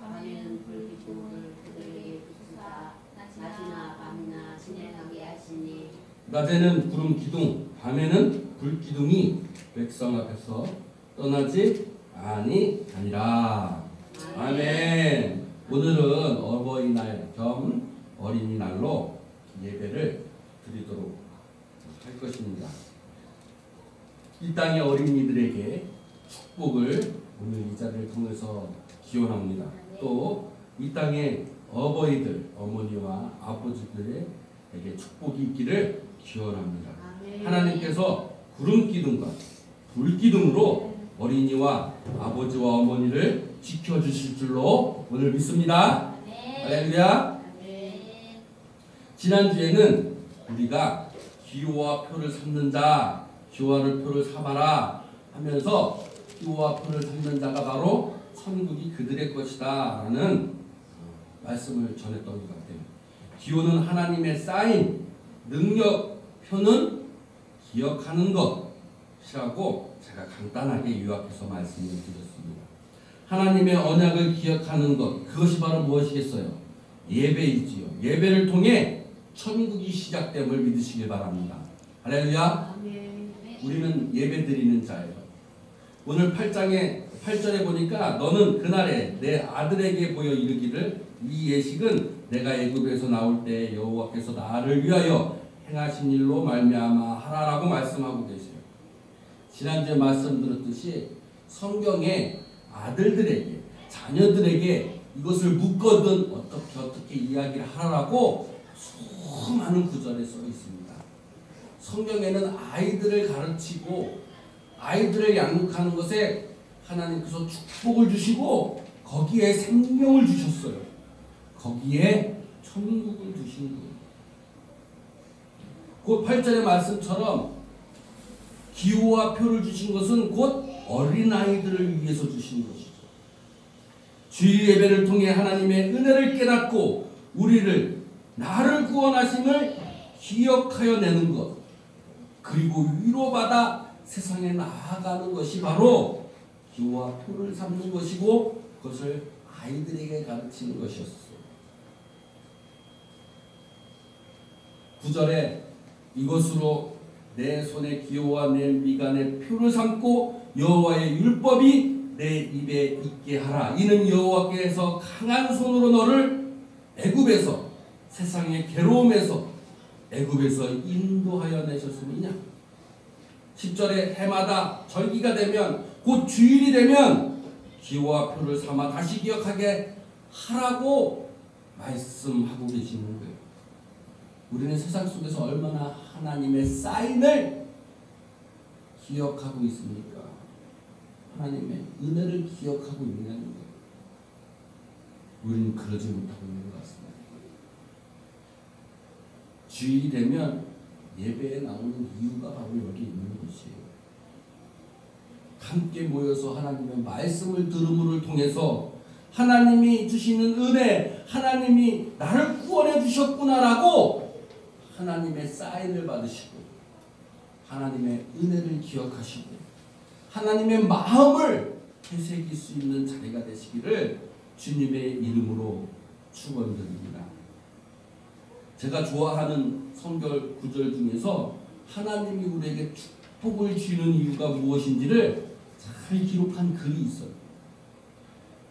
밤에는 불기둥을 그들에게 비추사 낮이나 밤이나 진행하게 하시니 낮에는 구름 기둥, 밤에는 불 기둥이 백성 앞에서 떠나지 아니하니라. 아멘. 오늘은 어버이날 겸 어린이날로 예배를 드리도록 할 것입니다. 이 땅의 어린이들에게 축복을 오늘 이 자리를 통해서 기원합니다. 또 이 땅의 어버이들, 어머니와 아버지들에게 축복이 있기를 기원합니다. 하나님께서 구름 기둥과 불 기둥으로 어린이와 아버지와 어머니를 지켜주실 줄로 오늘 믿습니다. 할렐루야. 지난주에는 우리가 기호와 표를 삼는 자, 기호와 표를 삼아라 하면서 기호와 표를 삼는 자가 바로 천국이 그들의 것이다 라는 말씀을 전했던 것 같아요. 기호는 하나님의 사인, 능력, 표는 기억하는 것이라고 제가 간단하게 요약해서 말씀을 드렸습니다. 하나님의 언약을 기억하는 것, 그것이 바로 무엇이겠어요? 예배이지요. 예배를 통해 천국이 시작됨을 믿으시길 바랍니다. 할렐루야. 우리는 예배 드리는 자예요. 오늘 8절에 보니까 너는 그날에 내 아들에게 보여 이르기를 이 예식은 내가 애굽에서 나올 때 여호와께서 나를 위하여 행하신 일로 말미암아 하라라고 말씀하고 계세요. 지난주에 말씀드렸듯이 성경에 아들들에게, 자녀들에게 이것을 묻거든 어떻게 이야기를 하라고 수많은 구절에 써 있습니다. 성경에는 아이들을 가르치고 아이들을 양육하는 것에 하나님께서 축복을 주시고 거기에 생명을 주셨어요. 거기에 천국을 주신 거예요. 곧 8절의 말씀처럼 기호와 표를 주신 것은 곧 어린아이들을 위해서 주신 것이죠. 주일 예배를 통해 하나님의 은혜를 깨닫고 우리를 나를 구원하심을 기억하여 내는 것, 그리고 위로받아 세상에 나아가는 것이 바로 기호와 표를 삼는 것이고 그것을 아이들에게 가르치는 것이었어요. 9절에 이것으로 내 손에 기호와 내 미간에 표를 삼고 여호와의 율법이 내 입에 있게 하라. 이는 여호와께서 강한 손으로 너를 애굽에서 세상의 괴로움에서 애굽에서 인도하여 내셨음이냐. 10절에 해마다 절기가 되면 곧 주일이 되면 기호와 표를 삼아 다시 기억하게 하라고 말씀하고 계시는 거예요. 우리는 세상 속에서 얼마나 하나님의 사인을 기억하고 있습니까? 하나님의 은혜를 기억하고 있냐는 거예요. 우리는 그러지 못하고 있는 것 같습니다. 주일이 되면 예배에 나오는 이유가 바로 여기 있는 것이에요. 함께 모여서 하나님의 말씀을 들음을 통해서 하나님이 주시는 은혜, 하나님이 나를 구원해 주셨구나라고 하나님의 사인을 받으시고 하나님의 은혜를 기억하시고 하나님의 마음을 되새길 수 있는 자리가 되시기를 주님의 이름으로 축원드립니다. 제가 좋아하는 성경 구절 중에서 하나님이 우리에게 축복을 주는 이유가 무엇인지를 잘 기록한 글이 있어요.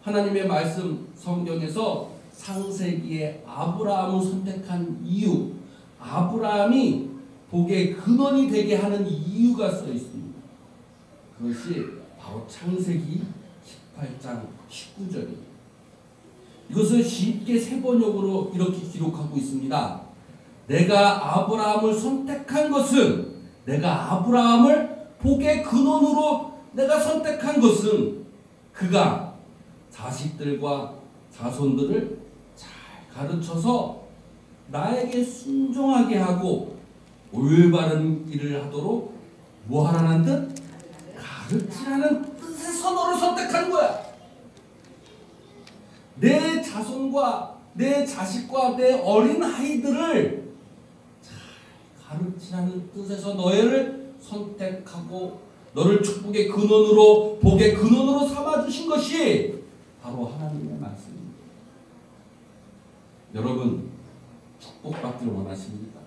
하나님의 말씀 성경에서 창세기에 아브라함을 선택한 이유, 아브라함이 복의 근원이 되게 하는 이유가 써 있습니다. 그것이 바로 창세기 18장 19절입니다. 이것을 쉽게 세 번역으로 이렇게 기록하고 있습니다. 내가 아브라함을 선택한 것은, 내가 아브라함을 복의 근원으로 내가 선택한 것은 그가 자식들과 자손들을 잘 가르쳐서 나에게 순종하게 하고 올바른 일을 하도록 뭐하라는 뜻? 가르치라는 뜻에서 너를 선택한 거야. 내 자손과 내 자식과 내 어린 아이들을 잘 가르치라는 뜻에서 너를 선택하고 너를 축복의 근원으로 복의 근원으로 삼아주신 것이 바로 하나님의 말씀입니다. 여러분 축복받기를 원하십니까?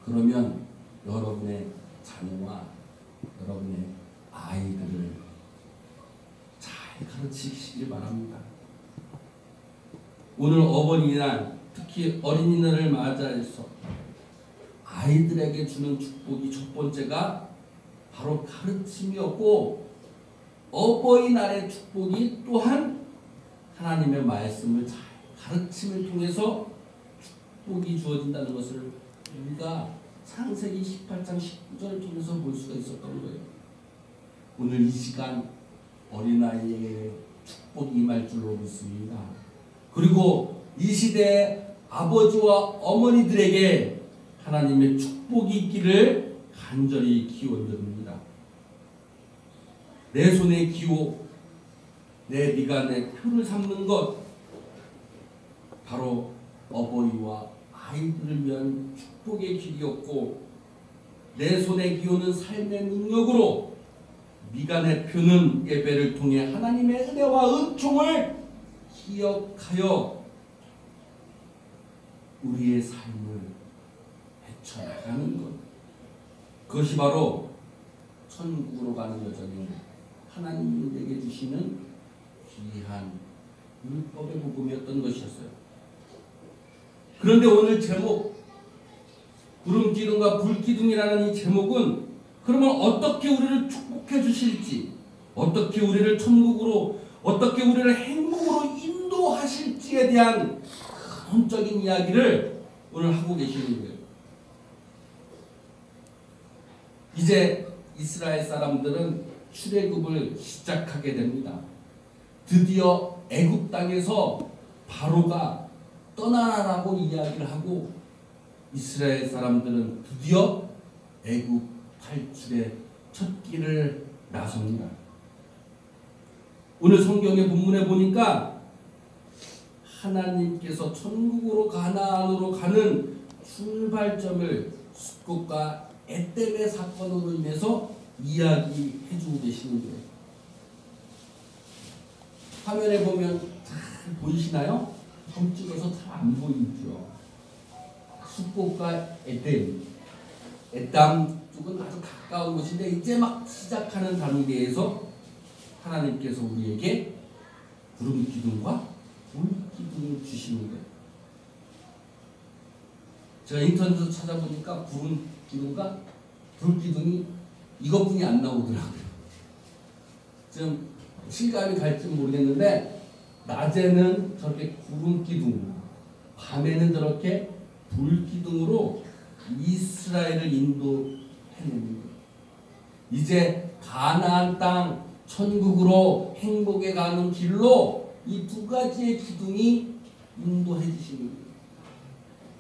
그러면 여러분의 자녀와 여러분의 아이들을 잘 가르치시길 바랍니다. 오늘 어버이날, 특히 어린이날을 맞이해서 아이들에게 주는 축복이 첫 번째가 바로 가르침이었고, 어버이날의 축복이 또한 하나님의 말씀을 잘 가르침을 통해서 축복이 주어진다는 것을 우리가 창세기 18장 19절을 통해서 볼 수가 있었던 거예요. 오늘 이 시간 어린아이에게 축복이 임할 줄로 믿습니다. 그리고 이 시대의 아버지와 어머니들에게 하나님의 축복이 있기를 간절히 기원드립니다. 내 손의 기호, 내 미간의 표를 삼는 것, 바로 어버이와 아이들을 위한 축복의 길이었고, 내 손의 기호는 삶의 능력으로, 미간의 표는 예배를 통해 하나님의 은혜와 은총을 기억하여 우리의 삶을 헤쳐나가는 것, 그것이 바로 천국으로 가는 여정인 하나님이 내게 주시는 귀한 율법의 복음이었던 것이었어요. 그런데 오늘 제목, 구름기둥과 불기둥이라는 이 제목은 그러면 어떻게 우리를 축복해 주실지, 어떻게 우리를 천국으로, 어떻게 우리를 행복으로 인도하실지에 대한 근원적인 이야기를 오늘 하고 계시는 거예요. 이제 이스라엘 사람들은 출애굽을 시작하게 됩니다. 드디어 애굽 땅에서 바로가 떠나라고 이야기를 하고, 이스라엘 사람들은 드디어 애굽 탈출의 첫 길을 나섭니다. 오늘 성경의 본문에 보니까 하나님께서 천국으로 가나안으로 가는 출발점을 숫꽃과 에덴의 사건으로 인해서 이야기해 주고 계시는 거예요. 화면에 보면 잘 보이시나요? 점 찍어서 잘 안 보이죠. 숫꽃과 에덴 쪽은 아주 가까운 곳인데 이제 막 시작하는 단계에서 하나님께서 우리에게 구름기둥과 불기둥을 주시는 거예요. 제가 인터넷에서 찾아보니까 구름기둥과 불기둥이 이것뿐이 안 나오더라고요. 좀 실감이 갈지 모르겠는데, 낮에는 저렇게 구름기둥, 밤에는 저렇게 불기둥으로 이스라엘을 인도해내는 거예요. 이제 가나안 땅 천국으로 행복에 가는 길로 이 두 가지의 기둥이 인도해 주시는 거예요.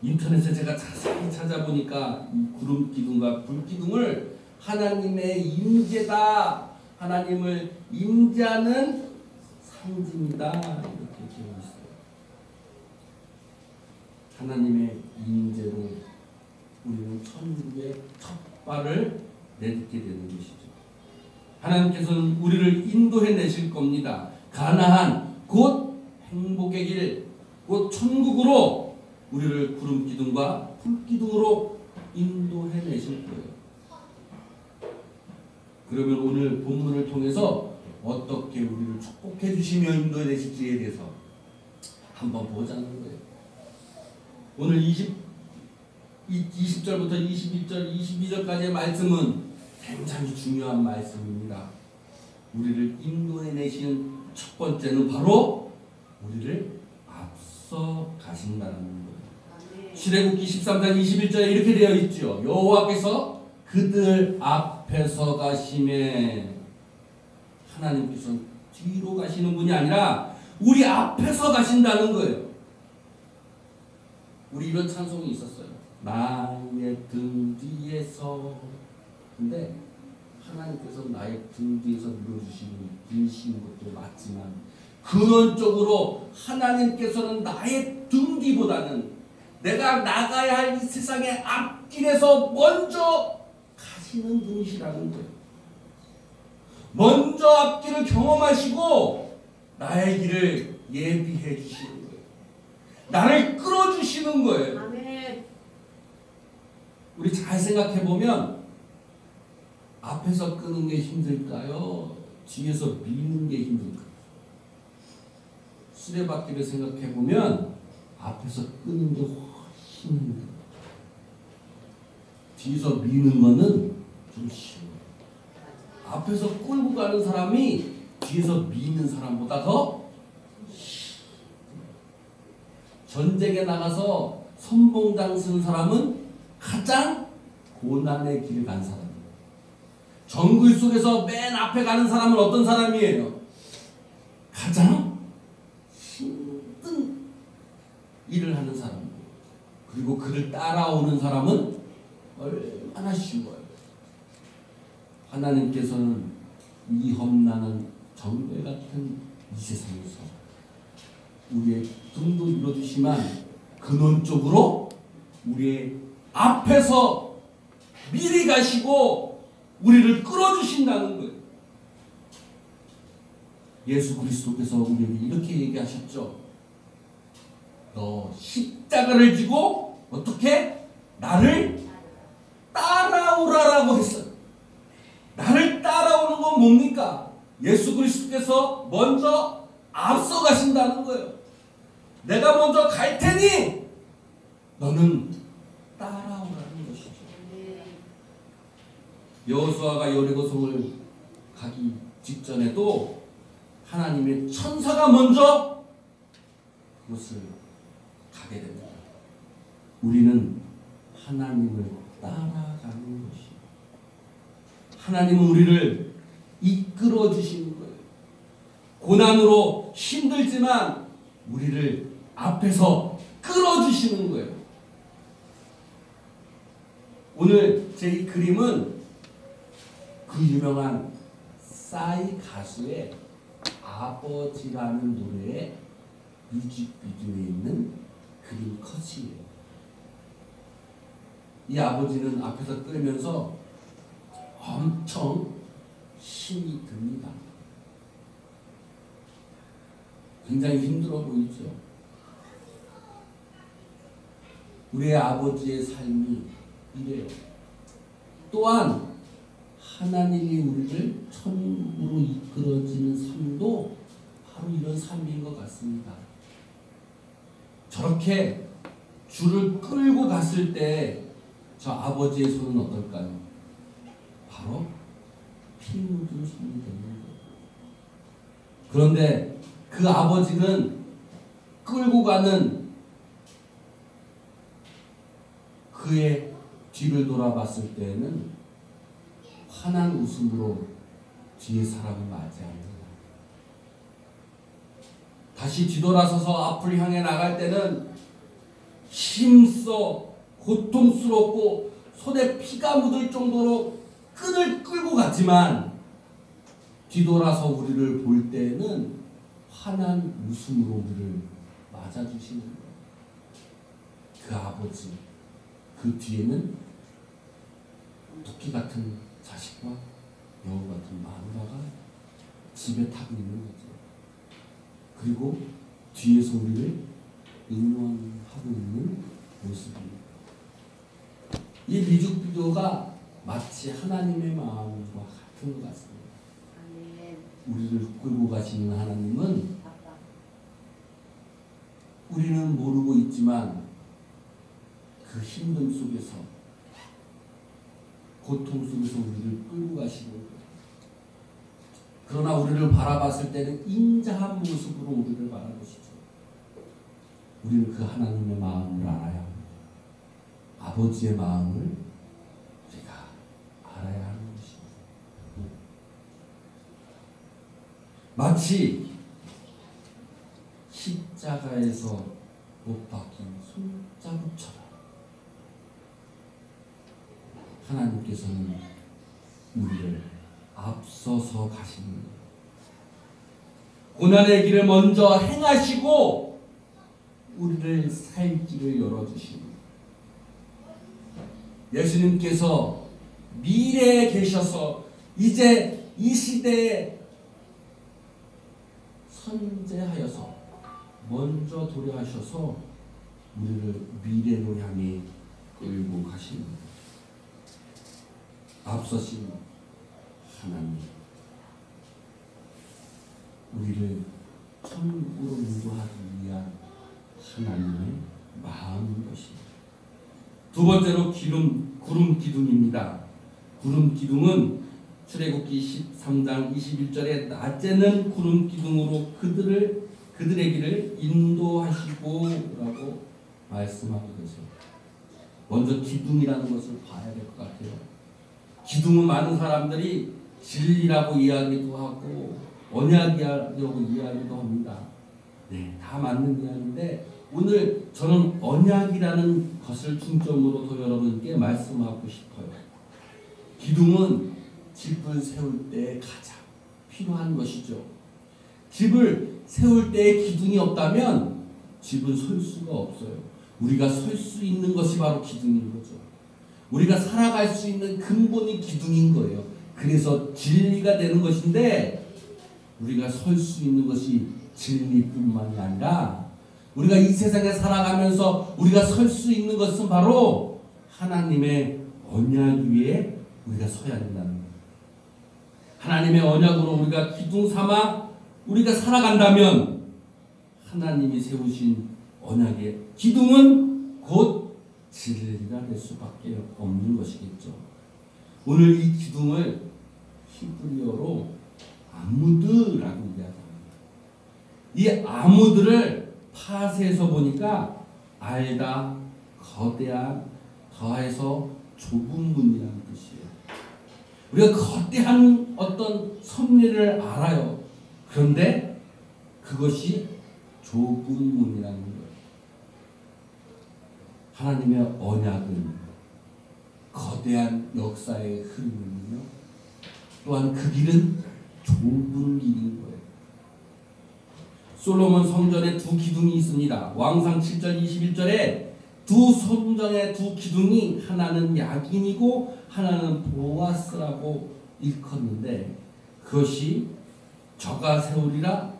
인터넷에 제가 자세히 찾아보니까 이 구름기둥과 불기둥을 하나님의 임재다, 하나님을 임재하는 상징이다, 이렇게 되어 있어요. 하나님의 임재로 우리는 천국의 첫 발을 내딛게 되는 것이죠. 하나님께서는 우리를 인도해 내실 겁니다. 가나안, 곧 행복의 길, 곧 천국으로 우리를 구름기둥과 불기둥으로 인도해 내실 거예요. 그러면 오늘 본문을 통해서 어떻게 우리를 축복해 주시며 인도해 내실지에 대해서 한번 보자는 거예요. 오늘 20절부터 21절, 22절까지의 말씀은 굉장히 중요한 말씀입니다. 우리를 인도해 내시는 첫 번째는 바로 우리를 앞서 가신다는 거예요. 출애굽기 13장 21절에 이렇게 되어 있죠. 여호와께서 그들 앞에서 가심에, 하나님께서 뒤로 가시는 분이 아니라 우리 앞에서 가신다는 거예요. 우리 이런 찬송이 있었어요. 나의 등 뒤에서. 근데 하나님께서 나의 등 뒤에서 밀어주시는 것도 맞지만, 근원적으로 하나님께서는 나의 등 뒤보다는 내가 나가야 할 이 세상의 앞길에서 먼저 가시는 분이시라는 거예요. 먼저 앞길을 경험하시고 나의 길을 예비해 주시는 거예요. 나를 끌어주시는 거예요. 아멘. 우리 잘 생각해 보면 앞에서 끄는 게 힘들까요? 뒤에서 미는 게 힘들까요? 수레바퀴를 생각해 보면 앞에서 끄는 게 훨씬 힘들어요. 뒤에서 미는 거는 좀 쉬워요. 앞에서 끌고 가는 사람이 뒤에서 미는 사람보다 더 전쟁에 나가서 선봉당 쓴 사람은 가장 고난의 길을 간 사람이에요. 정글 속에서 맨 앞에 가는 사람은 어떤 사람이에요? 가장 힘든 일을 하는 사람이에요. 그리고 그를 따라오는 사람은 얼마나 쉬워요. 하나님께서는 이 험난한 정글 같은 이 세상에서 우리의 등도 밀어주시만 근원적으로 우리의 앞에서 미리 가시고 우리를 끌어주신다는 거예요. 예수 그리스도께서 우리에게 이렇게 얘기하셨죠. 너 십자가를 지고 어떻게? 나를 따라오라라고 했어요. 나를 따라오는 건 뭡니까? 예수 그리스도께서 먼저 앞서 가신다는 거예요. 내가 먼저 갈 테니 너는 따라오라는 것이죠. 여호수아가 여리고성을 가기 직전에도 하나님의 천사가 먼저 그것을 가게 됩니다. 우리는 하나님을 따라가는 것이에요. 하나님은 우리를 이끌어 주시는 거예요. 고난으로 힘들지만 우리를 앞에서 끌어주시는 거예요. 오늘 제 이 그림은 그 유명한 싸이 가수의 아버지라는 노래의 뮤직비디오에 있는 그림 컷이에요. 이 아버지는 앞에서 끌면서 엄청 힘이 듭니다. 굉장히 힘들어 보이죠. 우리의 아버지의 삶이 이래요. 또한 하나님이 우리를 천국으로 이끌어지는 삶도 바로 이런 삶인 것 같습니다. 저렇게 줄을 끌고 갔을 때 저 아버지의 손은 어떨까요? 바로 피 묻은 손이 되는 거예요. 그런데 그 아버지는 끌고 가는 그의 뒤를 돌아봤을 때에는 환한 웃음으로 뒤에 사람을 맞이합니다. 다시 뒤돌아서서 앞을 향해 나갈 때는 힘써 고통스럽고 손에 피가 묻을 정도로 끈을 끌고 갔지만 뒤돌아서 우리를 볼 때는 환한 웃음으로 우리를 맞아주시는 거예요. 그 아버지, 그 뒤에는 토끼 같은 자식과 여우 같은 마누라가 집에 타고 있는 거죠. 그리고 뒤에서 우리를 응원하고 있는 모습입니다. 이 뮤직비디오가 마치 하나님의 마음과 같은 것 같습니다. 우리를 끌고 가시는 하나님은 우리는 모르고 있지만 그 힘듦 속에서 고통 속에서 우리를 끌고 가시는 거예요. 그러나 우리를 바라봤을 때는 인자한 모습으로 우리를 바라보시죠. 우리는 그 하나님의 마음을 알아야 합니다. 아버지의 마음을 우리가 알아야 하는 것입니다. 마치 십자가에서 못 박힌 손자국처럼 하나님께서는 우리를 앞서서 가시는 거예요. 고난의 길을 먼저 행하시고 우리를 살 길을 열어주시는 거예요. 예수님께서 미래에 계셔서 이제 이 시대에 선제하여서 먼저 도래하셔서 우리를 미래로 향해 끌고 가시는 앞서신 하나님, 우리를 천국으로 인도하기 위한 하나님의 마음인 것입니다. 두 번째로 구름 기둥입니다. 구름 기둥은 출애굽기 13장 21절에 낮에는 구름 기둥으로 그들의 길을 인도하시고 라고 말씀하고 계세요. 먼저 기둥이라는 것을 봐야 될 것 같아요. 기둥은 많은 사람들이 진리라고 이야기도 하고 언약이라고 이야기도 합니다. 네, 다 맞는 이야기인데 오늘 저는 언약이라는 것을 중점으로 더 여러분께 말씀하고 싶어요. 기둥은 집을 세울 때 가장 필요한 것이죠. 집을 세울 때 기둥이 없다면 집은 설 수가 없어요. 우리가 설 수 있는 것이 바로 기둥인 거죠. 우리가 살아갈 수 있는 근본이 기둥인 거예요. 그래서 진리가 되는 것인데 우리가 설 수 있는 것이 진리뿐만이 아니라 우리가 이 세상에 살아가면서 우리가 설 수 있는 것은 바로 하나님의 언약 위에 우리가 서야 된다는 거예요. 하나님의 언약으로 우리가 기둥 삼아 우리가 살아간다면 하나님이 세우신 언약의 기둥은 곧 진리가 될 수밖에 없는 것이겠죠. 오늘 이 기둥을 히브리어로 아무드라고 이야기합니다. 이 아무드를 파세에서 보니까 알다, 거대한, 더해서 좁은 문이라는 뜻이에요. 우리가 거대한 어떤 섭리를 알아요. 그런데 그것이 좁은 문이라는 거예요. 하나님의 언약은 거대한 역사의 흐름이며 또한 그 길은 좁은 길인 거예요. 솔로몬 성전에 두 기둥이 있습니다. 왕상 7절 21절에 두 성전의 두 기둥이 하나는 야긴이고 하나는 보아스라고 일컫는데 그것이 저가 세우리라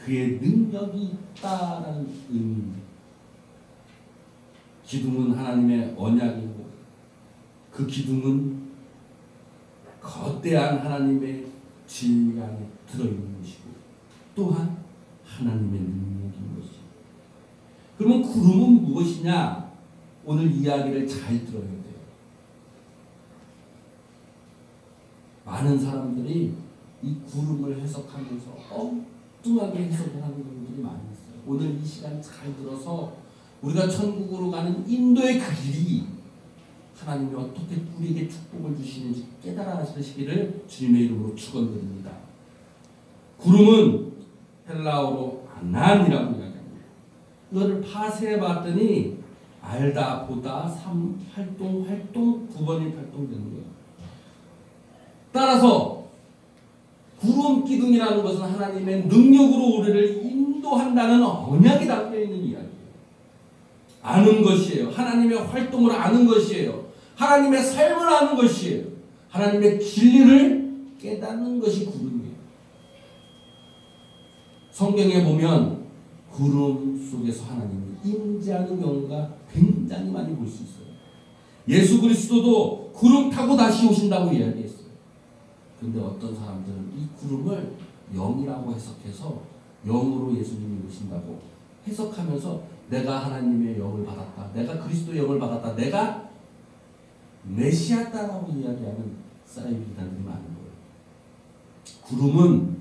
그의 능력이 있다라는 의미입니다. 기둥은 하나님의 언약이고 그 기둥은 거대한 하나님의 진리 안에 들어있는 것이고 또한 하나님의 능력인 것이죠. 그러면 구름은 무엇이냐? 오늘 이야기를 잘 들어야 돼요. 많은 사람들이 이 구름을 해석하면서 엉뚱하게 해석을 하는 분들이 많이 있어요. 오늘 이 시간 잘 들어서 우리가 천국으로 가는 인도의 그 길이 하나님이 어떻게 우리에게 축복을 주시는지 깨달아 하시기를 주님의 이름으로 축원드립니다. 구름은 헬라어로 아난이라고 이야기합니다. 이거를 파쇄해 봤더니 알다, 보다, 활동 두 번이 활동되는 거예요. 따라서 구름 기둥이라는 것은 하나님의 능력으로 우리를 인도한다는 언약이 담겨있는 이야기예요. 아는 것이에요. 하나님의 활동을 아는 것이에요. 하나님의 삶을 아는 것이에요. 하나님의 진리를 깨닫는 것이 구름이에요. 성경에 보면 구름 속에서 하나님이 임재하는 경우가 굉장히 많이 볼 수 있어요. 예수 그리스도도 구름 타고 다시 오신다고 이야기했어요. 그런데 어떤 사람들은 이 구름을 영이라고 해석해서 영으로 예수님이 오신다고 해석하면서 내가 하나님의 영을 받았다. 내가 그리스도의 영을 받았다. 내가 메시아다라고 이야기하는 사이비단들이 많은 거예요. 구름은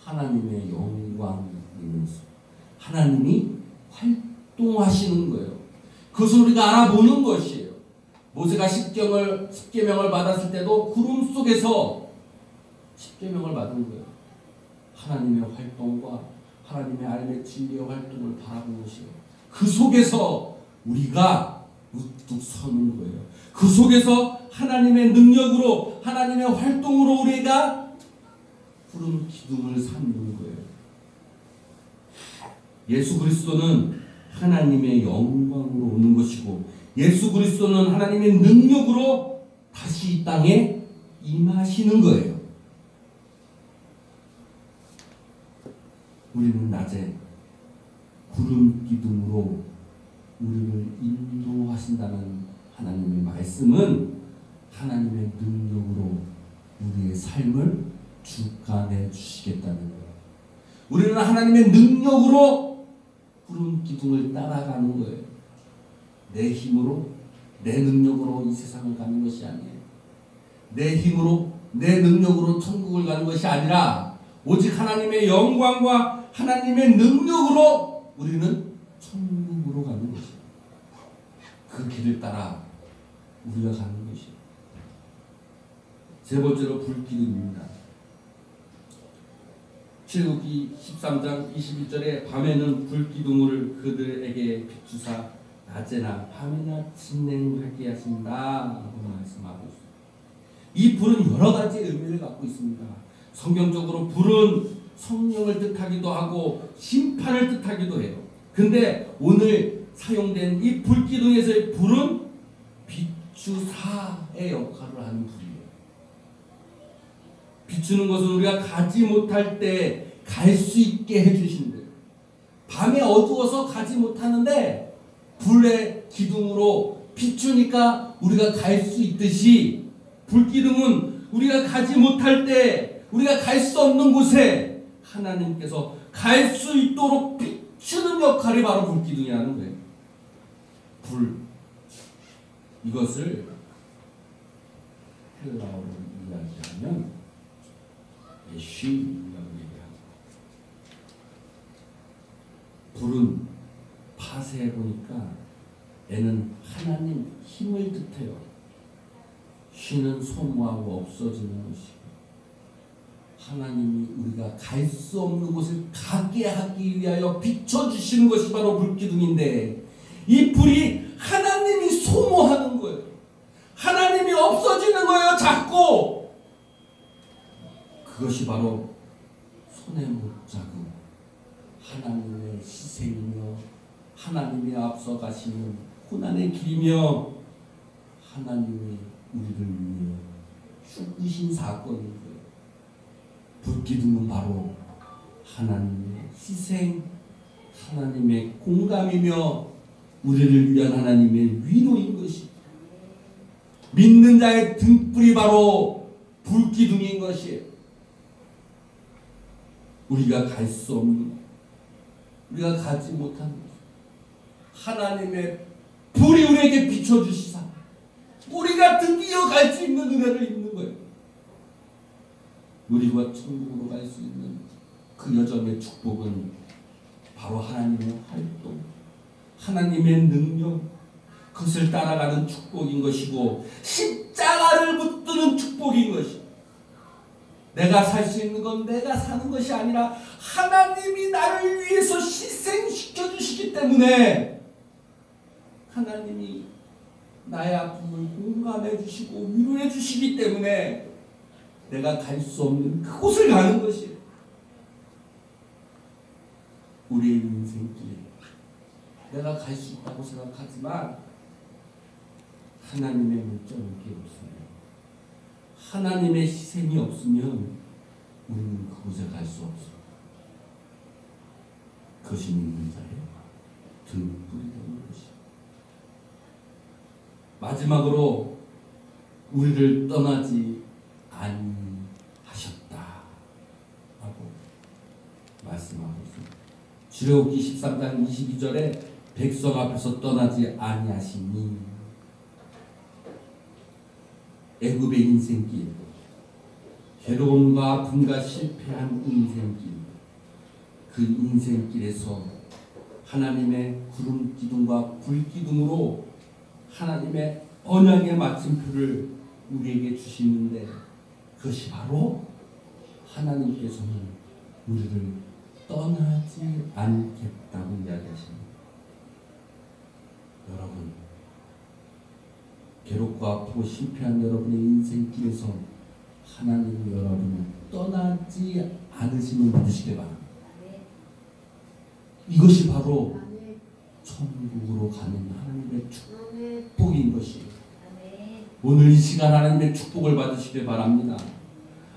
하나님의 영광이면서 하나님이 활동하시는 거예요. 그것을 우리가 알아보는 것이에요. 모세가 십계명을 받았을 때도 구름 속에서 십계명을 받은 거예요. 하나님의 활동과 하나님의 알의 진리의 활동을 바라보는 것이에요. 그 속에서 우리가 우뚝 서는 거예요. 그 속에서 하나님의 능력으로 하나님의 활동으로 우리가 구름 기둥을 삼는 거예요. 예수 그리스도는 하나님의 영광으로 오는 것이고 예수 그리스도는 하나님의 능력으로 다시 이 땅에 임하시는 거예요. 우리는 낮에 구름 기둥으로 우리를 인도하신다는 하나님의 말씀은 하나님의 능력으로 우리의 삶을 주관해 주시겠다는 거예요. 우리는 하나님의 능력으로 구름 기둥을 따라가는 거예요. 내 힘으로, 내 능력으로 이 세상을 가는 것이 아니에요. 내 힘으로, 내 능력으로 천국을 가는 것이 아니라 오직 하나님의 영광과 하나님의 능력으로 우리는 천국으로 가는 것이에요. 그 길을 따라 우리가 가는 것이에요. 세 번째로 불기둥입니다. 출애굽기 13장 21절에 밤에는 불기둥을 그들에게 비추사 낮에나 밤이나 진행하게 하신다라고 말씀하고 있습니다. 이 불은 여러 가지 의미를 갖고 있습니다. 성경적으로 불은 성령을 뜻하기도 하고 심판을 뜻하기도 해요. 근데 오늘 사용된 이 불기둥에서의 불은 비추사의 역할을 하는 불이에요. 비추는 것은 우리가 가지 못할 때 갈 수 있게 해주시는 거예요. 밤에 어두워서 가지 못하는데 불의 기둥으로 비추니까 우리가 갈 수 있듯이 불기둥은 우리가 가지 못할 때 우리가 갈 수 없는 곳에 하나님께서 갈 수 있도록 비추는 역할이 바로 불기둥이 하는 거예요. 불. 이것을 헬라어로 이야기하면 예쉬라고 얘기합니다. 불은 파세해 보니까 애는 하나님 힘을 뜻해요. 쉬는 소모하고 없어지는 것이고 하나님이 우리가 갈 수 없는 곳을 가게 하기 위하여 비춰주시는 것이 바로 불기둥인데 이 불이 하나님이 소모하는 거예요. 하나님이 없어지는 거예요. 자꾸. 그것이 바로 손에 못 잡은 하나님의 희생이며 하나님이 앞서 가시는 고난의 길이며 하나님이 우리를 위해 죽으신 사건인 거예요. 불기둥은 바로 하나님의 희생, 하나님의 공감이며 우리를 위한 하나님의 위로인 것이 믿는 자의 등불이 바로 불기둥인 것이에요. 우리가 갈 수 없는, 우리가 가지 못하는 것, 하나님의 불이 우리에게 비춰주시사 우리가 드디어 갈 수 있는 은혜를 입는 거예요. 우리가 천국으로 갈 수 있는 그 여정의 축복은 바로 하나님의 활동, 하나님의 능력, 그것을 따라가는 축복인 것이고 십자가를 붙드는 축복인 것이고 내가 살 수 있는 건 내가 사는 것이 아니라 하나님이 나를 위해서 희생시켜 주시기 때문에 하나님이 나의 아픔을 공감해 주시고 위로해 주시기 때문에 내가 갈 수 없는 그곳을 가는 것이에요. 우리의 인생길에 내가 갈 수 있다고 생각하지만 하나님의 목적은 게 없어요. 하나님의 희생이 없으면 우리는 그곳에 갈 수 없어요. 그것이 믿는 자의 등불이 되는 것이에요. 마지막으로 우리를 떠나지 아니하셨다 라고 말씀하고 있습니다. 출애굽기 13장 22절에 백성 앞에서 떠나지 아니하시니 애굽의 인생길, 괴로움과 아픔과 실패한 인생길, 그 인생길에서 하나님의 구름 기둥과 불 기둥으로 하나님의 언약의 마침표를 우리에게 주시는데 그것이 바로 하나님께서는 우리를 떠나지 않겠다고 이야기하십니다. 여러분, 괴롭고 아프고 실패한 여러분의 인생길에서 하나님이 여러분을 떠나지 않으심을 믿으시기 바랍니다. 이것이 바로 천국으로 가는 하나님의 축복인 것이에요. 오늘 이 시간 하나님의 축복을 받으시길 바랍니다.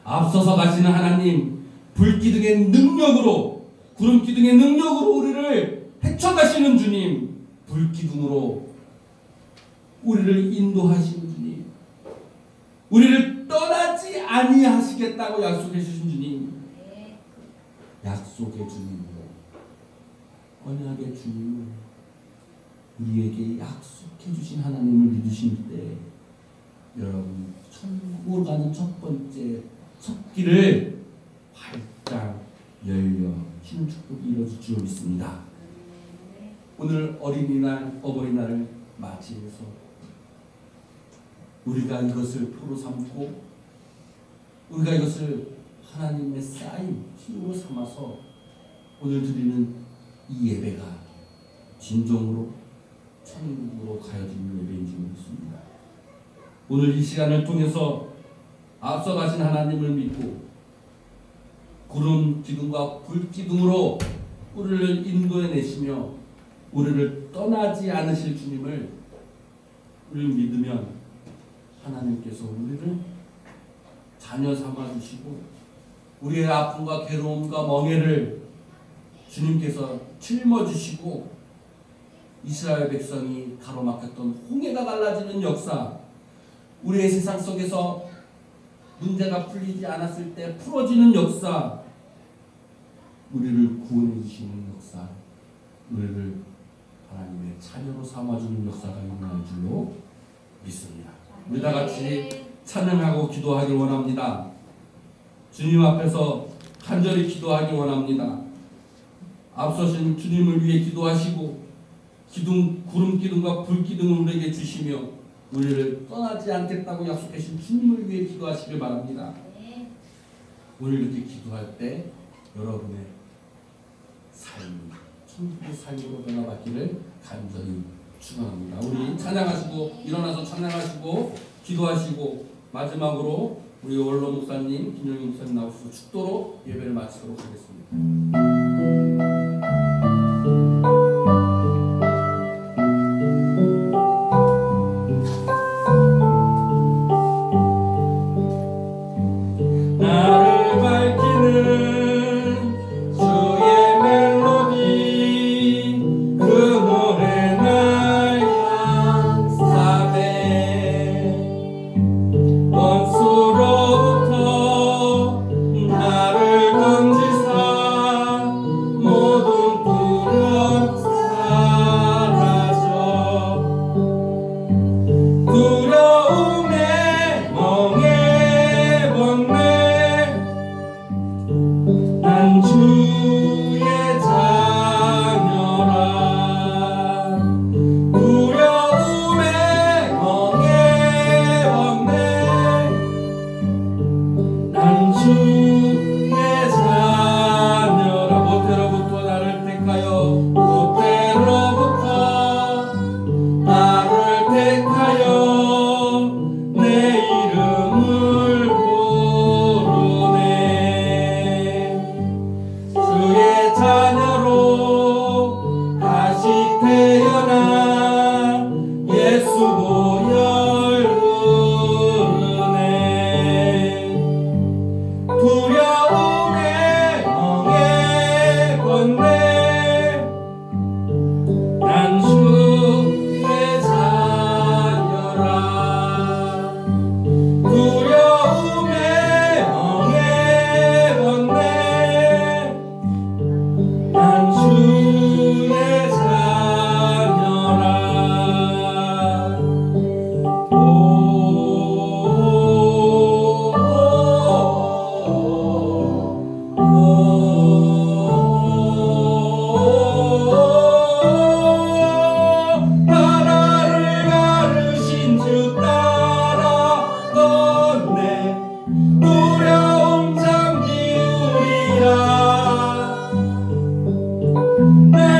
앞서서 가시는 하나님, 불기둥의 능력으로 구름 기둥의 능력으로 우리를 헤쳐가시는 주님, 불 기둥으로 우리를 인도하시는 주님, 우리를 떠나지 아니하시겠다고 약속해 주신 주님, 약속의 주님으로, 언약의 주님을 우리에게 약속해 주신 하나님을 믿으실 때 여러분 천국으로 가는 첫 번째 첫 길을 활짝 열려 쉬는 축복이 이루어질 줄 믿습니다. 오늘 어린이날, 어버이날을 맞이해서 우리가 이것을 표로 삼고 우리가 이것을 하나님의 쌓인 힘으로 삼아서 오늘 드리는 이 예배가 진정으로 천국으로 가여지는 예배인 줄 믿습니다. 오늘 이 시간을 통해서 앞서 가신 하나님을 믿고 구름 기둥과 불 기둥으로 우리를 인도해내시며 우리를 떠나지 않으실 주님을 우리를 믿으면 하나님께서 우리를 자녀 삼아주시고 우리의 아픔과 괴로움과 멍해를 주님께서 짊어지시고 이스라엘 백성이 가로막혔던 홍해가 갈라지는 역사, 우리의 세상 속에서 문제가 풀리지 않았을 때 풀어지는 역사, 우리를 구원해 주시는 역사, 우리를 하나님의 자녀로 삼아주는 역사가 일어날 줄로 믿습니다. 우리 다 같이 찬양하고 기도하길 원합니다. 주님 앞에서 간절히 기도하길 원합니다. 앞서신 주님을 위해 기도하시고 구름 기둥과 불 기둥을 우리에게 주시며 우리를 떠나지 않겠다고 약속하신 주님을 위해 기도하시길 바랍니다. 오늘 이렇게 기도할 때 여러분의 삶이 천국의 삶으로 변화받기를 간절히 축원합니다. 우리 찬양하시고 일어나서 찬양하시고 기도하시고 마지막으로 우리 원로 목사님, 김영희 목사님 나오셔서 축도로 예배를 마치도록 하겠습니다. 내